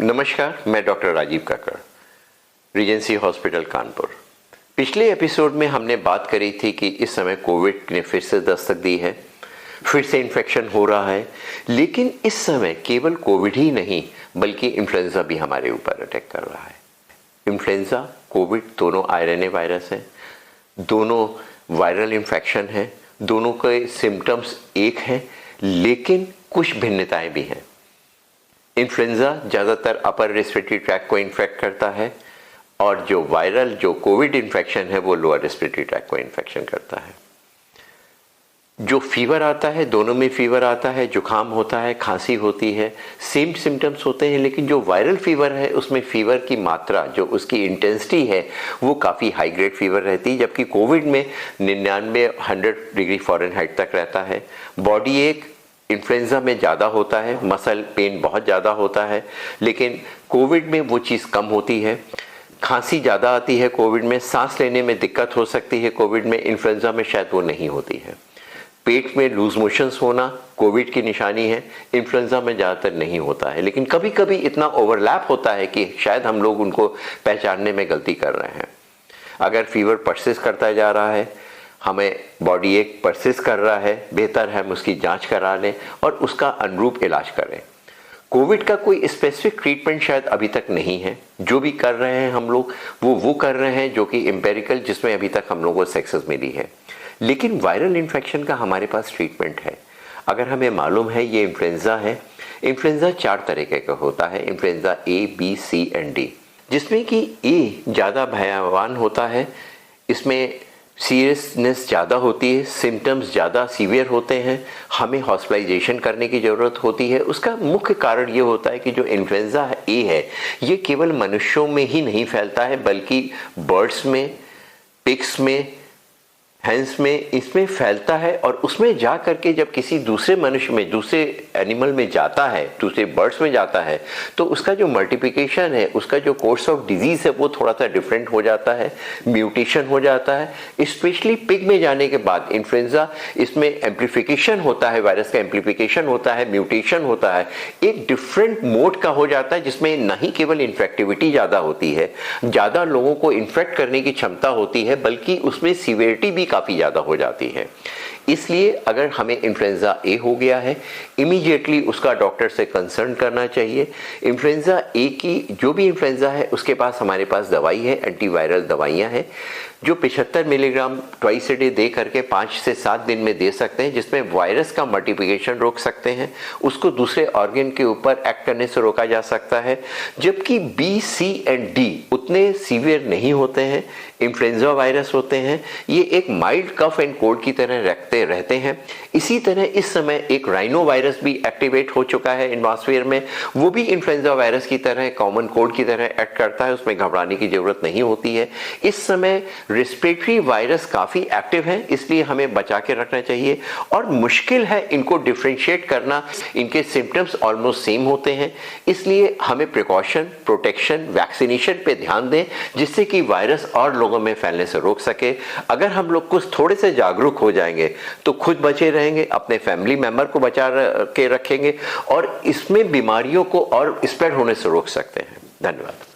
नमस्कार, मैं डॉक्टर राजीव काकड़, Regency hospital Kanpur. पिछले एपिसोड में हमने बात करी थी कि इस समय कोविड ने फिर से दस्तक दी है, फिर से इन्फेक्शन हो रहा है। लेकिन इस समय केवल कोविड ही नहीं बल्कि इन्फ्लुएंजा भी हमारे ऊपर अटैक कर रहा है। इन्फ्लुएंजा, कोविड दोनों आरएनए वायरस हैं, दोनों वायरल इन्फेक्शन हैं, दोनों के सिम्टम्स एक हैं, लेकिन कुछ भिन्नताएं भी हैं। इन्फ्लुएंजा ज़्यादातर अपर रेस्पिरेटरी ट्रैक्ट को इन्फेक्ट करता है और जो कोविड इन्फेक्शन है वो लोअर रेस्पिरेटरी ट्रैक्ट को इन्फेक्शन करता है। जो फीवर आता है, दोनों में फीवर आता है, जुकाम होता है, खांसी होती है, सेम सिम्टम्स होते हैं। लेकिन जो वायरल फीवर है उसमें फीवर की मात्रा, जो उसकी इंटेंसिटी है वो काफ़ी हाई ग्रेड फीवर रहती है, जबकि कोविड में 99-100 डिग्री फ़ारेनहाइट तक रहता है। बॉडी एक इन्फ्लुएंजा में ज़्यादा होता है, मसल पेन बहुत ज़्यादा होता है, लेकिन कोविड में वो चीज़ कम होती है। खांसी ज़्यादा आती है कोविड में, सांस लेने में दिक्कत हो सकती है कोविड में, इन्फ्लुएंजा में शायद वो नहीं होती है। पेट में लूज मोशंस होना कोविड की निशानी है, इन्फ्लुएंजा में ज़्यादातर नहीं होता है। लेकिन कभी कभी इतना ओवरलैप होता है कि शायद हम लोग उनको पहचानने में गलती कर रहे हैं। अगर फीवर परसिस्ट करता जा रहा है, हमें बॉडी एक परसिस्ट कर रहा है, बेहतर है हम उसकी जांच करा लें और उसका अनुरूप इलाज करें। कोविड का कोई स्पेसिफिक ट्रीटमेंट शायद अभी तक नहीं है। जो भी कर रहे हैं हम लोग वो कर रहे हैं जो कि एम्पेरिकल, जिसमें अभी तक हम लोगों को सक्सेस मिली है। लेकिन वायरल इन्फेक्शन का हमारे पास ट्रीटमेंट है। अगर हमें मालूम है ये इन्फ्लुएंजा है, इन्फ्लुएंजा 4 तरीके का होता है, influenza A, B, C and D, जिसमें कि A ज़्यादा भयावह होता है, इसमें सीरियसनेस ज़्यादा होती है, सिम्टम्स ज़्यादा सीवियर होते हैं, हमें हॉस्पिटलाइजेशन करने की ज़रूरत होती है। उसका मुख्य कारण ये होता है कि जो इन्फ्लुएंजा ए है ये केवल मनुष्यों में ही नहीं फैलता है बल्कि बर्ड्स में, पिग्स में, हैंस में, इसमें फैलता है। और उसमें जा करके जब किसी दूसरे मनुष्य में, दूसरे एनिमल में जाता है, दूसरे बर्ड्स में जाता है, तो उसका जो मल्टीप्लिकेशन है, उसका जो कोर्स ऑफ डिजीज है वो थोड़ा सा डिफरेंट हो जाता है, म्यूटेशन हो जाता है। स्पेशली पिग में जाने के बाद इन्फ्लुएंजा, इसमें एम्प्लीफिकेशन होता है, वायरस का एम्प्लीफिकेशन होता है, म्यूटेशन होता है, एक डिफरेंट मोड का हो जाता है, जिसमें न ही केवल इन्फेक्टिविटी ज़्यादा होती है, ज़्यादा लोगों को इन्फेक्ट करने की क्षमता होती है, बल्कि उसमें सीवियरिटी भी काफ़ी ज़्यादा हो जाती है। इसलिए अगर हमें इन्फ्लुएंजा ए हो गया है, इमीडिएटली उसका डॉक्टर से कंसर्न करना चाहिए। इन्फ्लुएंजा ए की जो भी इन्फ्लुएंजा है उसके पास हमारे पास दवाई है, एंटीवायरल दवाइयाँ हैं जो 75 milligram twice a day they करके 5 से 7 दिन में दे सकते हैं, जिसमें वायरस का मल्टीप्लिकेशन रोक सकते हैं, उसको दूसरे ऑर्गन के ऊपर एक्ट करने से रोका जा सकता है। जबकि बी, सी एंड डी उतने सीवियर नहीं होते हैं, इन्फ्लुएंजा वायरस होते हैं, ये एक माइल्ड कफ एंड कोल्ड की तरह रहते हैं। इसी तरह इस समय एक राइनो वायरस भी एक्टिवेट हो चुका है एटमॉस्फेयर में, वो भी इन्फ्लुएंजा वायरस की तरह, कॉमन कोल्ड की तरह एक्ट करता है, उसमें घबराने की जरूरत नहीं होती है। इस समय रेस्पिरेटरी वायरस काफ़ी एक्टिव है, इसलिए हमें बचा के रखना चाहिए और मुश्किल है इनको डिफ्रेंशिएट करना। इनके सिम्टम्स ऑलमोस्ट सेम होते हैं, इसलिए हमें प्रिकॉशन, प्रोटेक्शन, वैक्सीनेशन पे ध्यान दें, जिससे कि वायरस और लोगों में फैलने से रोक सके। अगर हम लोग कुछ थोड़े से जागरूक हो जाएंगे तो खुद बचे रहेंगे, अपने फैमिली मेंबर को बचा के रखेंगे और इसमें बीमारियों को और स्प्रेड होने से रोक सकते हैं। धन्यवाद।